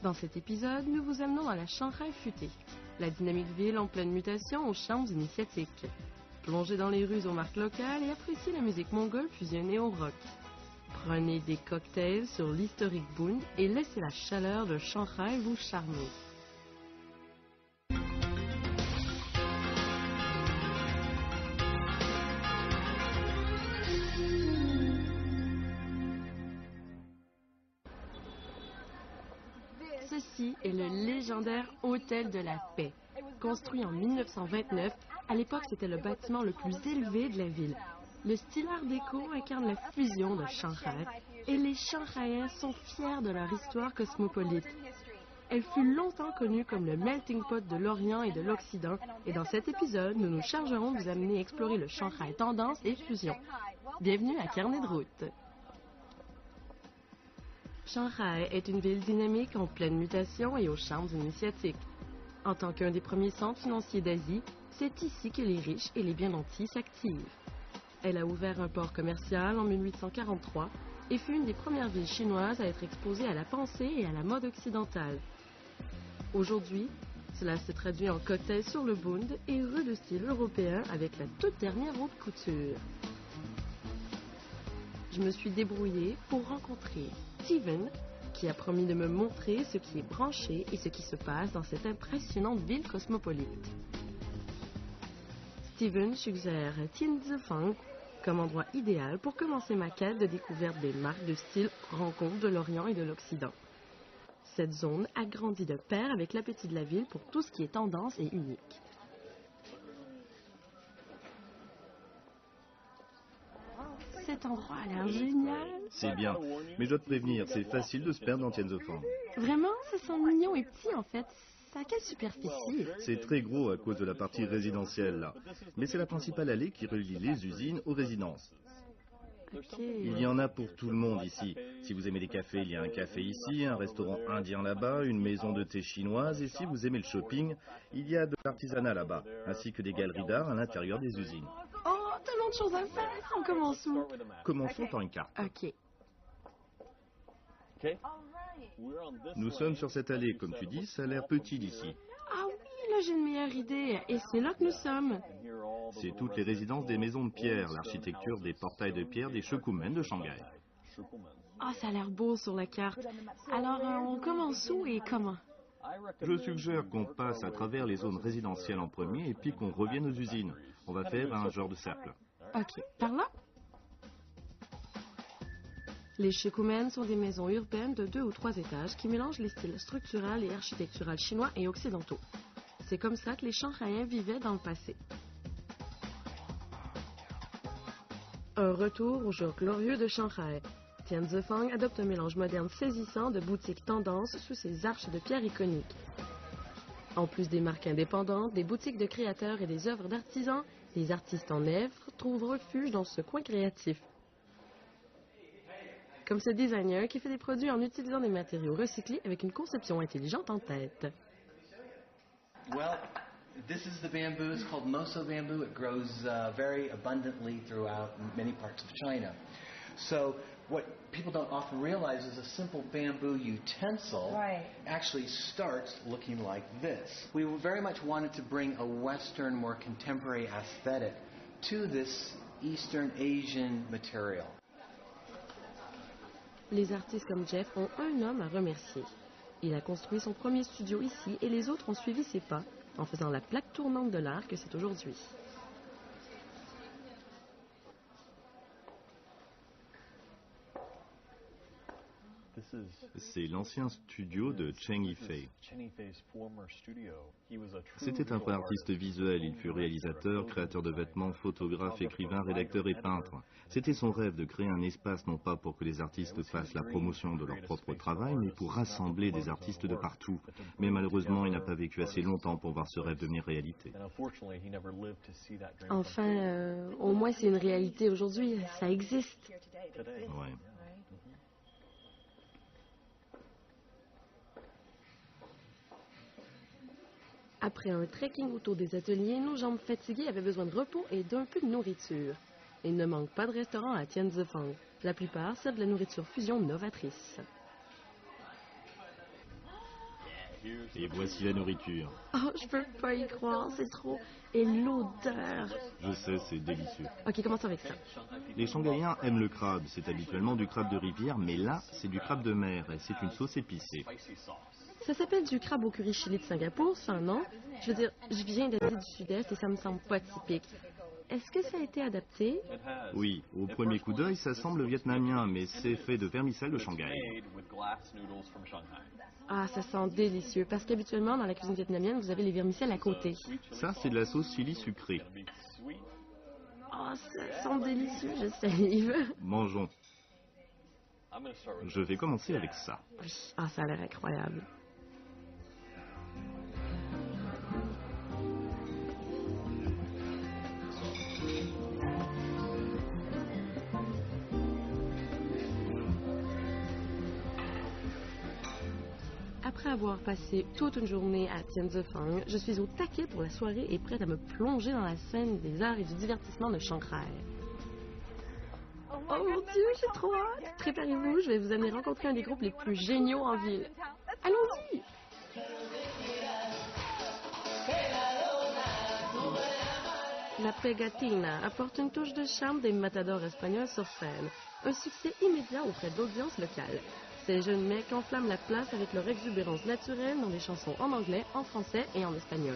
Dans cet épisode, nous vous amenons dans la Shanghai futée, la dynamique ville en pleine mutation aux charmes initiatiques. Plongez dans les rues aux marques locales et appréciez la musique mongole fusionnée au rock. Prenez des cocktails sur l'historique Bund et laissez la chaleur de Shanghai vous charmer. Ceci est le légendaire Hôtel de la Paix. Construit en 1929, à l'époque c'était le bâtiment le plus élevé de la ville. Le style art déco incarne la fusion de Shanghai et les Shanghaiens sont fiers de leur histoire cosmopolite. Elle fut longtemps connue comme le melting pot de l'Orient et de l'Occident et dans cet épisode, nous nous chargerons de vous amener explorer le Shanghai tendance et fusion. Bienvenue à Carnet de route. Shanghai est une ville dynamique en pleine mutation et aux charmes initiatiques. En tant qu'un des premiers centres financiers d'Asie, c'est ici que les riches et les bien nantis s'activent. Elle a ouvert un port commercial en 1843 et fut une des premières villes chinoises à être exposée à la pensée et à la mode occidentale. Aujourd'hui, cela se traduit en cocktails sur le Bund et rues de style européen avec la toute dernière haute couture. Je me suis débrouillée pour rencontrer Steven, qui a promis de me montrer ce qui est branché et ce qui se passe dans cette impressionnante ville cosmopolite. Steven suggère Tianzifang comme endroit idéal pour commencer ma quête de découverte des marques de style rencontre de l'Orient et de l'Occident. Cette zone agrandit de pair avec l'appétit de la ville pour tout ce qui est tendance et unique. Cet endroit a l'air génial. C'est bien, mais je dois te prévenir, c'est facile de se perdre dans Tianzifang. Vraiment, ça sent mignon et petit en fait. Ça a quelle superficie? C'est très gros à cause de la partie résidentielle là. Mais c'est la principale allée qui relie les usines aux résidences. Okay. Il y en a pour tout le monde ici. Si vous aimez les cafés, il y a un café ici, un restaurant indien là-bas, une maison de thé chinoise. Et si vous aimez le shopping, il y a de l'artisanat là-bas, ainsi que des galeries d'art à l'intérieur des usines. Oh, tellement de choses à faire. On commence où? Commençons par une carte. OK. Nous sommes sur cette allée, comme tu dis, ça a l'air petit d'ici. Ah oui, là j'ai une meilleure idée. Et c'est là que nous sommes. C'est toutes les résidences des maisons de pierre, l'architecture des portails de pierre des Shikumen de Shanghai. Ah, ça a l'air beau sur la carte. Alors, on commence où et comment? Je suggère qu'on passe à travers les zones résidentielles en premier et puis qu'on revienne aux usines. On va faire un genre de cercle. OK. Par là? Les Shikumen sont des maisons urbaines de 2 ou 3 étages qui mélangent les styles structurels et architecturaux chinois et occidentaux. C'est comme ça que les Shanghaiens vivaient dans le passé. Un retour au jour glorieux de Shanghai. Tianzifang adopte un mélange moderne saisissant de boutiques tendances sous ses arches de pierre iconiques. En plus des marques indépendantes, des boutiques de créateurs et des œuvres d'artisans, les artistes en nèfres trouvent refuge dans ce coin créatif. Comme ce designer qui fait des produits en utilisant des matériaux recyclés avec une conception intelligente en tête. Well, this is the bamboo. It's called Moso bamboo. It grows very abundantly throughout many parts of China. So what people don't often realize is a simple bamboo utensil actually starts looking like this. We very much wanted to bring a Western, more contemporary aesthetic to this Eastern Asian material. Les artistes comme Jeff ont un homme à remercier. Il a construit son premier studio ici et les autres ont suivi ses pas en faisant la plaque tournante de l'art que c'est aujourd'hui. C'est l'ancien studio de Cheng Yifei. C'était un vrai artiste visuel, il fut réalisateur, créateur de vêtements, photographe, écrivain, rédacteur et peintre. C'était son rêve de créer un espace non pas pour que les artistes fassent la promotion de leur propre travail, mais pour rassembler des artistes de partout. Mais malheureusement, il n'a pas vécu assez longtemps pour voir ce rêve devenir réalité. Enfin, au moins c'est une réalité aujourd'hui, ça existe. Ouais. Après un trekking autour des ateliers, nos jambes fatiguées avaient besoin de repos et d'un peu de nourriture. Il ne manque pas de restaurant à Tianzifang. La plupart servent de la nourriture fusion novatrice. Et voici la nourriture. Oh, je peux pas y croire, c'est trop... Et l'odeur. Je sais, c'est délicieux. Ok, commençons avec ça. Les Shanghaïens aiment le crabe. C'est habituellement du crabe de rivière, mais là, c'est du crabe de mer et c'est une sauce épicée. Ça s'appelle du crabe au curry chili de Singapour, ça, non? Je veux dire, je viens d'Asie du Sud-Est et ça me semble pas typique. Est-ce que ça a été adapté? Oui, au premier coup d'œil, ça semble vietnamien, mais c'est fait de vermicelle de Shanghai. Ah, ça sent délicieux, parce qu'habituellement, dans la cuisine vietnamienne, vous avez les vermicelles à côté. Ça, c'est de la sauce chili sucrée. Oh, ça sent délicieux, je salive. Mangeons. Je vais commencer avec ça. Oui, ah, ça a l'air incroyable. Après avoir passé toute une journée à Tianzifang, je suis au taquet pour la soirée et prête à me plonger dans la scène des arts et du divertissement de Shanghai. Oh mon Dieu, j'ai trop hâte! Préparez-vous, je vais vous amener rencontrer un des groupes les plus géniaux en ville. Allons-y! La Pegatina apporte une touche de charme des matadors espagnols sur scène. Un succès immédiat auprès d'audiences locales. Ces jeunes mecs enflamment la place avec leur exubérance naturelle dans des chansons en anglais, en français et en espagnol.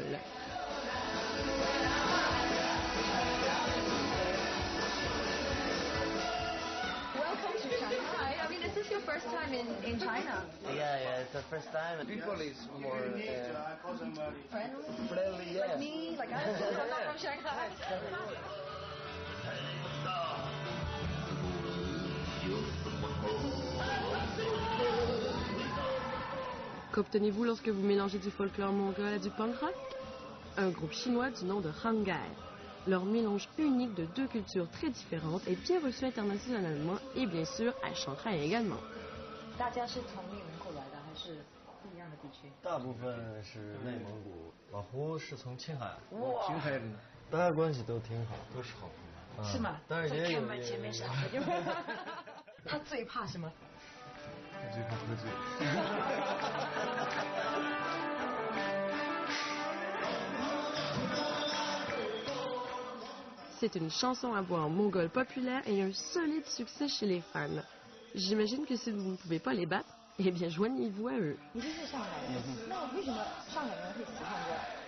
Welcome to Shanghai. I mean, is this your first time in China? Yeah, it's the first time. People is more Friendly? yes. Like me? Like I'm not from Shanghai. Qu'obtenez-vous lorsque vous mélangez du folklore mongol à du punk rock? Un groupe chinois du nom de Hangai. Leur mélange unique de deux cultures très différentes est bien reçu internationalement et bien sûr à Shanghai également. 大家是从内蒙古来的，还是不一样的地区？大部分是内蒙古，老胡是从青海。哇，青海人大家关系都挺好，都是好朋友。是吗？但是也有在看板前面是好朋友。他最怕什么？最怕喝醉。C'est une chanson à boire mongole populaire et un solide succès chez les fans. J'imagine que si vous ne pouvez pas les battre, eh bien joignez-vous à eux. 你就是上海人，那为什么上海人会喜欢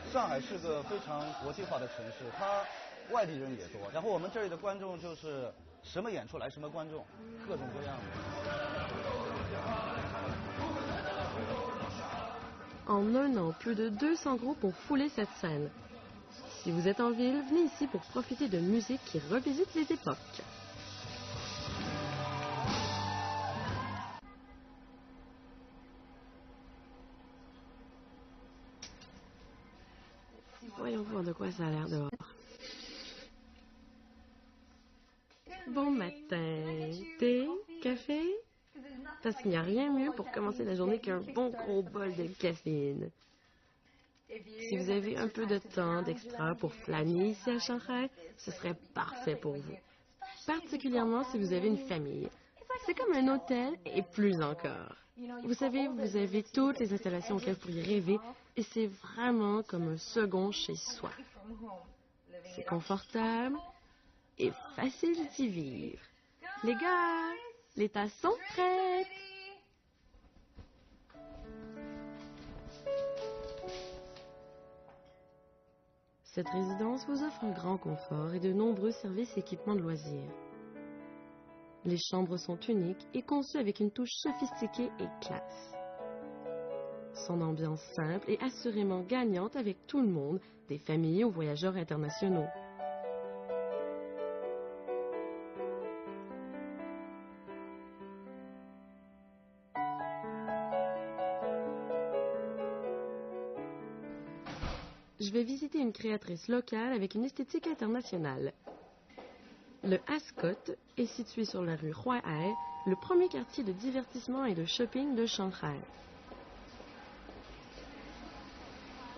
这？上海是个非常国际化的城市，它外地人也多。然后我们这里的观众就是什么演出来什么观众，各种各样的。En un an, plus de 200 groupes ont foulé cette scène. Si vous êtes en ville, venez ici pour profiter de musique qui revisite les époques. Voyons voir de quoi ça a l'air dehors. Bon matin. Thé? Café? Parce qu'il n'y a rien mieux pour commencer la journée qu'un bon gros bol de caféine. Si vous avez un peu de temps d'extra pour flâner ici à Shanghai, ce serait parfait pour vous. Particulièrement si vous avez une famille. C'est comme un hôtel et plus encore. Vous savez, vous avez toutes les installations auxquelles vous pourriez rêver et c'est vraiment comme un second chez soi. C'est confortable et facile d'y vivre. Les gars, les tasses sont prêtes! Cette résidence vous offre un grand confort et de nombreux services et équipements de loisirs. Les chambres sont uniques et conçues avec une touche sophistiquée et classe. Son ambiance simple et assurément gagnante avec tout le monde, des familles aux voyageurs internationaux. Je vais visiter une créatrice locale avec une esthétique internationale. Le Ascot est situé sur la rue Huaihai, le premier quartier de divertissement et de shopping de Shanghai.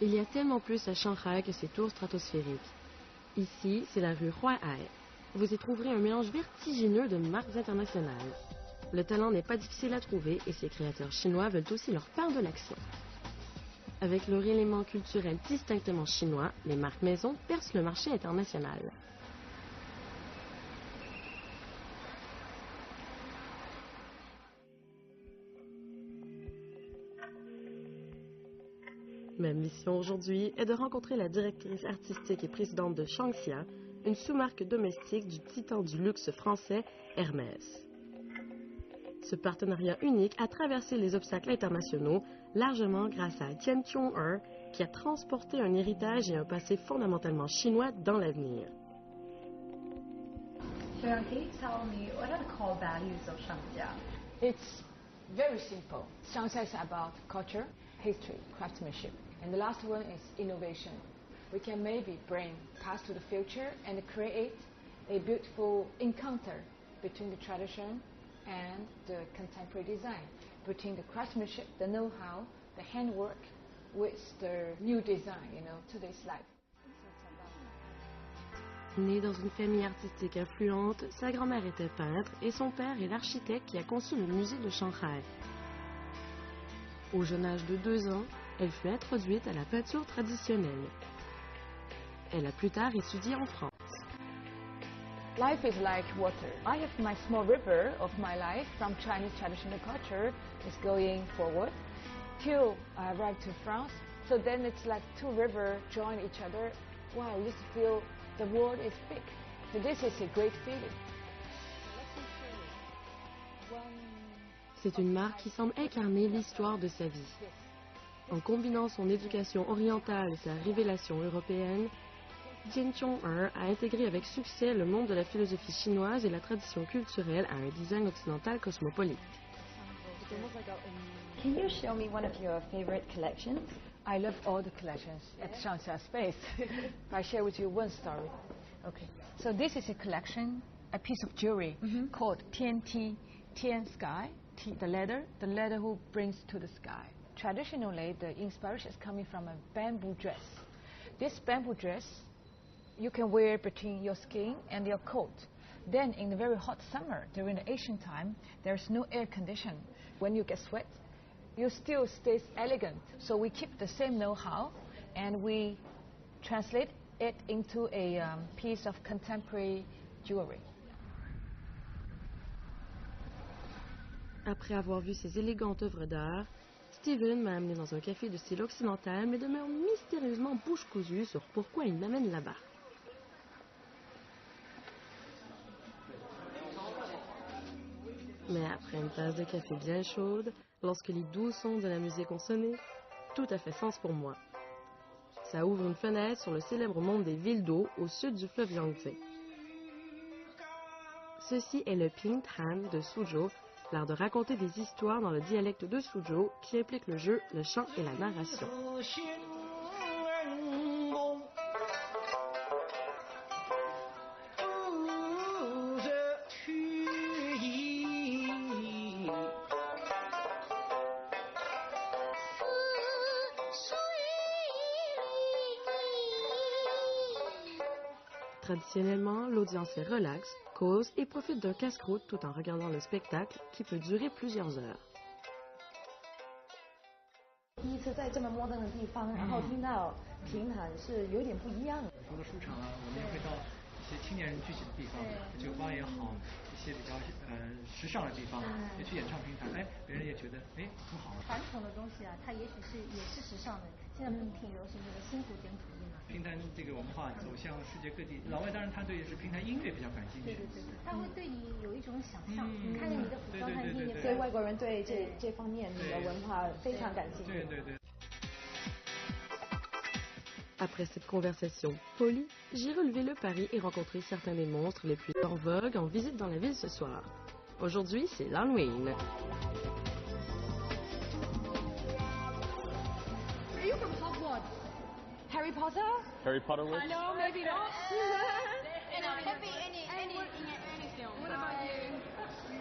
Il y a tellement plus à Shanghai que ces tours stratosphériques. Ici, c'est la rue Huaihai. Vous y trouverez un mélange vertigineux de marques internationales. Le talent n'est pas difficile à trouver et ces créateurs chinois veulent aussi leur part de l'action. Avec leur élément culturel distinctement chinois, les marques maison percent le marché international. Ma mission aujourd'hui est de rencontrer la directrice artistique et présidente de Shangxia, une sous-marque domestique du titan du luxe français Hermès. Ce partenariat unique a traversé les obstacles internationaux largement grâce à Tian Chong-er, qui a transporté un héritage et un passé fondamentalement chinois dans l'avenir. Sharon, can you tell me what are the core values of Shangxia? It's very simple. Shanghai is about culture, history, craftsmanship. And the last one is innovation. We can maybe bring past to the future and create a beautiful encounter between the tradition and the contemporary design, between the craftsmanship, the know-how, the handwork with the new design, today's life. Né dans une famille artistique influente, sa grand-mère était peintre et son père est l'architecte qui a conçu le musée de Shanghai. Au jeune âge de 2 ans, elle fut introduite à la peinture traditionnelle. Elle a plus tard étudié en France. Life is like water. I have my small river of my life from Chinese traditional culture is going forward till I arrive to France. So then it's like 2 rivers join each other. Wow, you just feel the world is big. So this is a great feeling. C'est une marque qui semble incarner l'histoire de sa vie. En combinant son éducation orientale et sa révélation européenne, Tian Chong-er a intégré avec succès le monde de la philosophie chinoise et la tradition culturelle à un design occidental cosmopolite. Can you show me one of your favorite collections? I love all the collections at Shanghai Space. I share with you one story. Okay, so this is a collection, a piece of jewelry called Tian Ti, Tian Sky, the ladder who brings to the sky. Traditionally, the inspiration is coming from a bamboo dress. This bamboo dress you can wear between your skin and your coat. Then in the very hot summer, during the Asian time, there's no air condition. When you get sweat, you still stay elegant. So we keep the same know-how and we translate it into a piece of contemporary jewelry. Après avoir vu ces élégantes œuvres d'art, Steven m'a amené dans un café de style occidental, mais demeure mystérieusement bouche cousue sur pourquoi il m'amène là-bas. Mais après une tasse de café bien chaude, lorsque les doux sons de la musique ont sonné, tout a fait sens pour moi. Ça ouvre une fenêtre sur le célèbre monde des villes d'eau au sud du fleuve Yangtze. Ceci est le Pingtan de Suzhou, l'art de raconter des histoires dans le dialecte de Suzhou qui implique le jeu, le chant et la narration. Traditionnellement, l'audience est relaxe, cause et profite d'un casse-croûte tout en regardant le spectacle qui peut durer plusieurs heures. 第一次在这么陌生的地方，然后听到评弹是有点不一样。除了书场啊，我们也会到一些青年人聚集的地方，酒吧也好，一些比较时尚的地方，也去演唱评弹，哎，别人也觉得哎很好。传统的东西啊，它也许也是时尚的，现在不是挺流行这个新古典主义嘛。评弹这个文化走向世界各地，老外当然他对是评弹音乐比较感兴趣。对，他会对你有一种想象，看见你的服装，看见你的。所以外国人对这方面你的文化非常感兴趣。对。 Après cette conversation polie, j'ai relevé le pari et rencontré certains des monstres les plus en vogue en visite dans la ville ce soir. Aujourd'hui, c'est l'Halloween. Are you from Hogwarts? Harry Potter? Harry Potter was? No, maybe not. It could be any film. What about you?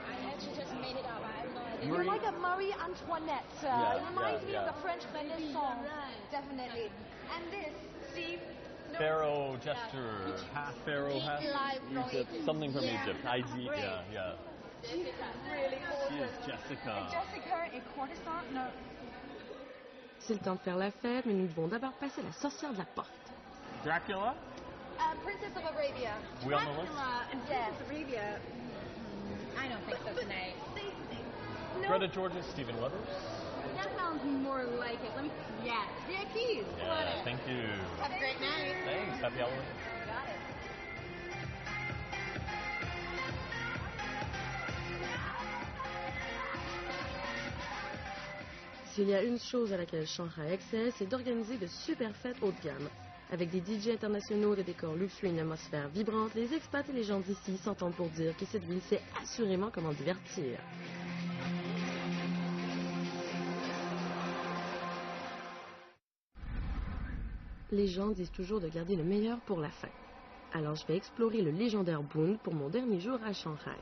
I actually just made it up. I have no idea. You're like a Marie Antoinette. It reminds me of the French Mendes song. Definitely. And this, Steve. Pharaoh gesture, half Pharaoh, half Egypt, something from Egypt. Yeah. Jessica. Really awesome. She is Jessica. Jessica et courtesan? No. aussi le temps de faire la fête, mais nous devons d'abord passer la sorcière de la porte. Dracula? Princess of Arabia. We on the list? Princess of Arabia. I don't think so tonight. Greta Georges, Stephen Weathers? That sounds more like it. Let me. Yeah. VIPs. Come on Yeah, in. thank you. Have a great night. Thanks. Happy Halloween. Got it. S'il y a une chose à laquelle Shanghai excelle, c'est d'organiser de super fêtes haut de gamme. Avec des DJ internationaux, des décors luxueux et une atmosphère vibrante, les expats et les gens d'ici s'entendent pour dire que cette ville sait assurément comment divertir. Les gens disent toujours de garder le meilleur pour la fin. Alors je vais explorer le légendaire Bund pour mon dernier jour à Shanghai.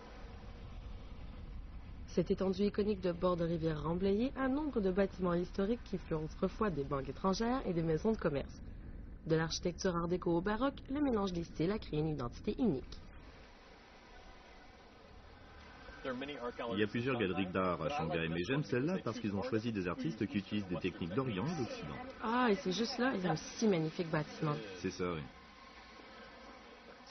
Cette étendue iconique de bord de rivière remblayée a nombre de bâtiments historiques qui furent autrefois des banques étrangères et des maisons de commerce. De l'architecture art déco au baroque, le mélange des styles a créé une identité unique. Il y a plusieurs galeries d'art à Shanghai, mais j'aime celle-là parce qu'ils ont choisi des artistes qui utilisent des techniques d'Orient et d'Occident. Ah, et c'est juste là, ils ont un si magnifique bâtiment. C'est ça, oui.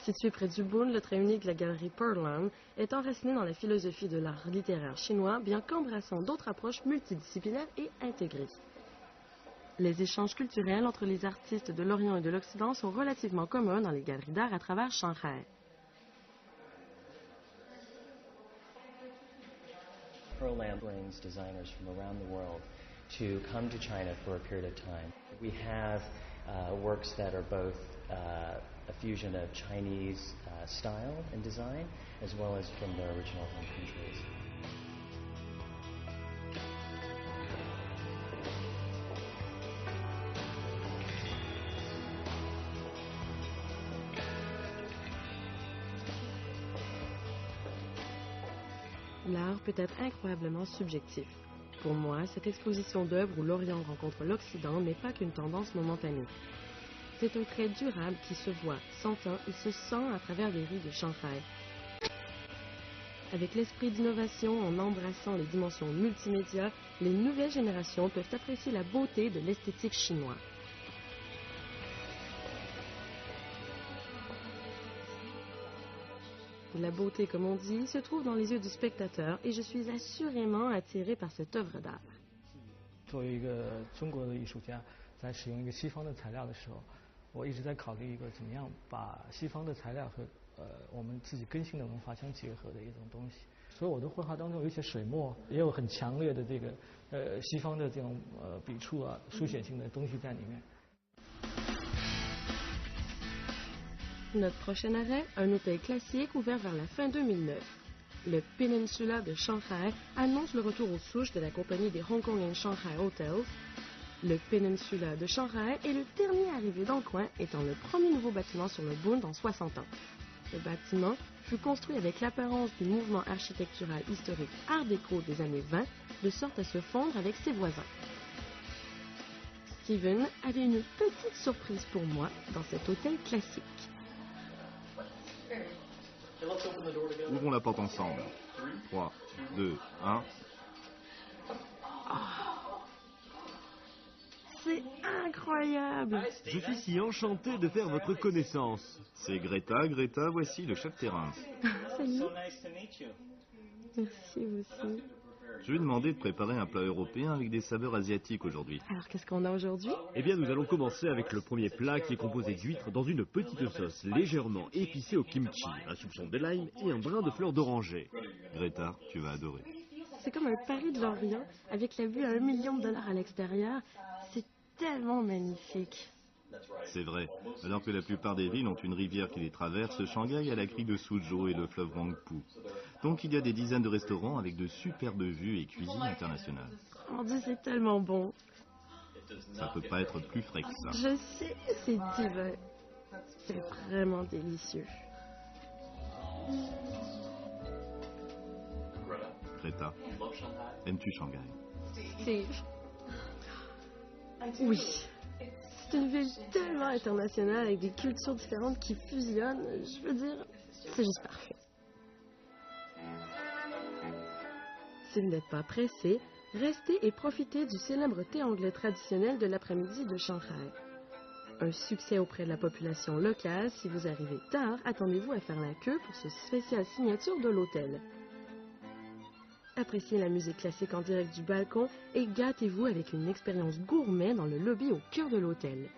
Situé près du Bund, le trait unique de la galerie Pearland est enraciné dans la philosophie de l'art littéraire chinois, bien qu'embrassant d'autres approches multidisciplinaires et intégrées. Les échanges culturels entre les artistes de l'Orient et de l'Occident sont relativement communs dans les galeries d'art à travers Shanghai. Pearland brings designers from around the world to come to China for a period of time. We have works that are both a fusion of Chinese style and design, as well as from their original home countries. L'art peut être incroyablement subjectif. Pour moi, cette exposition d'œuvres où l'Orient rencontre l'Occident n'est pas qu'une tendance momentanée. C'est un trait durable qui se voit, s'entend et se sent à travers les rues de Shanghai. Avec l'esprit d'innovation en embrassant les dimensions multimédia, les nouvelles générations peuvent apprécier la beauté de l'esthétique chinoise. La beauté, comme on dit, se trouve dans les yeux du spectateur et je suis assurément attirée par cette œuvre d'art. 作为一个中国的艺术家，在使用一个西方的材料的时候，我一直在考虑一个怎么样把西方的材料和我们自己根性的文化相结合的一种东西。所以我的绘画当中有一些水墨，也有很强烈的这个西方的这种笔触啊、书写性的东西在里面。 Notre prochain arrêt, un hôtel classique ouvert vers la fin 2009. Le Peninsula de Shanghai annonce le retour aux souches de la compagnie des Hong Kong and Shanghai Hotels. Le Peninsula de Shanghai est le dernier arrivé dans le coin, étant le premier nouveau bâtiment sur le Bund en 60 ans. Le bâtiment fut construit avec l'apparence du mouvement architectural historique Art déco des années 20, de sorte à se fondre avec ses voisins. Steven avait une petite surprise pour moi dans cet hôtel classique. Ouvrons la porte ensemble. 3, 2, 1. C'est incroyable! Je suis si enchanté de faire votre connaissance. C'est Greta. Greta, voici le chef Terence. Salut. Merci, vous aussi. Je lui ai demandé de préparer un plat européen avec des saveurs asiatiques aujourd'hui. Alors, qu'est-ce qu'on a aujourd'hui? Eh bien, nous allons commencer avec le premier plat qui est composé d'huîtres dans une petite sauce légèrement épicée au kimchi, un soupçon de lime et un brin de fleur d'oranger. Greta, tu vas adorer. C'est comme un Paris de l'Orient, avec la vue à $1 million à l'extérieur. C'est tellement magnifique. C'est vrai. Alors que la plupart des villes ont une rivière qui les traverse, Shanghai a la crique de Suzhou et le fleuve Huangpu. Donc il y a des dizaines de restaurants avec de superbes vues et cuisine internationale. Mon Dieu, c'est tellement bon. Ça peut pas être plus frais que ça. Je sais, c'est divin. C'est vraiment délicieux. Greta, aimes-tu Shanghai? Steve. Oui. C'est une ville tellement internationale avec des cultures différentes qui fusionnent. Je veux dire, c'est juste parfait. Si vous n'êtes pas pressé, Restez et profitez du célèbre thé anglais traditionnel de l'après-midi de Shanghai. Un succès auprès de la population locale. Si vous arrivez tard, attendez-vous à faire la queue pour ce spécial signature de l'hôtel. Appréciez la musique classique en direct du balcon et gâtez-vous avec une expérience gourmet dans le lobby au cœur de l'hôtel.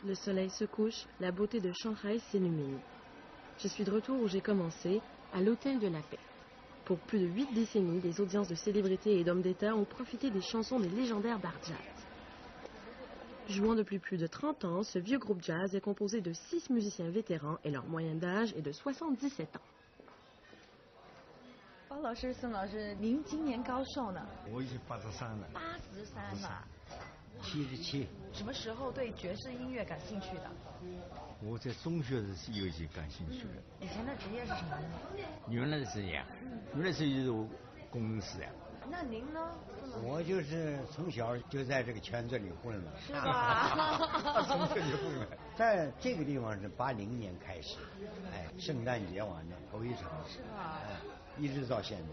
Le soleil se couche, la beauté de Shanghai s'illumine. Je suis de retour où j'ai commencé, à l'Hôtel de la Paix. Pour plus de 8 décennies, des audiences de célébrités et d'hommes d'État ont profité des chansons des légendaires bars jazz. Jouant depuis plus de 30 ans, ce vieux groupe jazz est composé de 6 musiciens vétérans et leur moyenne d'âge est de 77 ans. 包老师、孙老师，您今年高寿呢？我已经83了。83了。 77。什么时候对爵士音乐感兴趣的？我在中学的时候就已经感兴趣了。以前的职业是什么呢？原来的职业，原来是一个公司呀。那您呢？我就是从小就在这个圈子里混了。是吧？从这里混了，在这个地方是80年开始，哎，圣诞节晚的头一场。是吧？哎，一直到现在。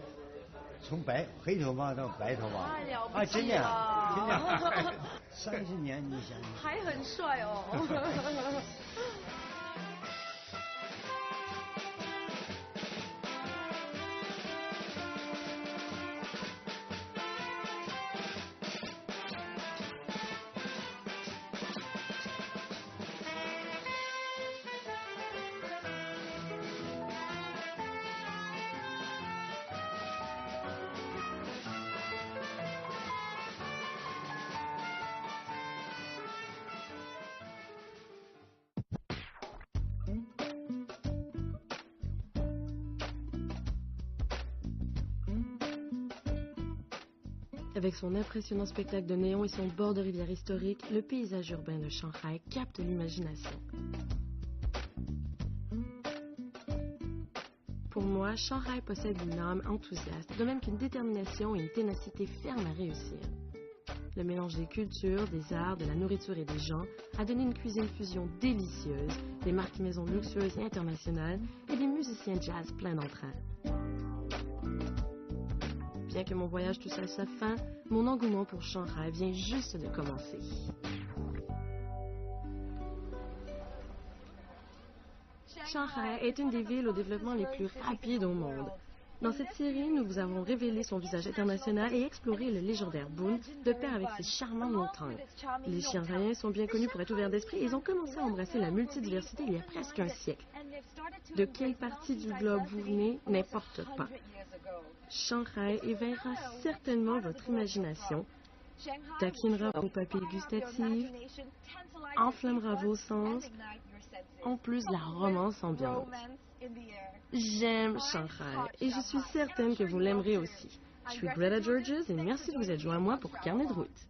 从黑头发到白头发，太了不起了，真的，30年，你想想，还很帅哦。Avec son impressionnant spectacle de néon et son bord de rivière historique, le paysage urbain de Shanghai capte l'imagination. Pour moi, Shanghai possède une âme enthousiaste, de même qu'une détermination et une ténacité ferme à réussir. Le mélange des cultures, des arts, de la nourriture et des gens a donné une cuisine fusion délicieuse, des marques maisons luxueuses et internationales et des musiciens jazz pleins d'entrain. Bien que mon voyage touche à sa fin, mon engouement pour Shanghai vient juste de commencer. Shanghai est une des villes au développement les plus rapides au monde. Dans cette série, nous vous avons révélé son visage international et exploré le légendaire Boon de pair avec ses charmantes montagnes. Les Shanghaiens sont bien connus pour être ouverts d'esprit et ils ont commencé à embrasser la multidiversité il y a presque un siècle. De quelle partie du globe vous venez, n'importe pas. Shanghai éveillera certainement votre imagination, taquinera vos papilles gustatives, enflammera vos sens, en plus de la romance ambiante. J'aime Shanghai et je suis certaine que vous l'aimerez aussi. Je suis Greta Georges et merci de vous être joint à moi pour Carnet de route.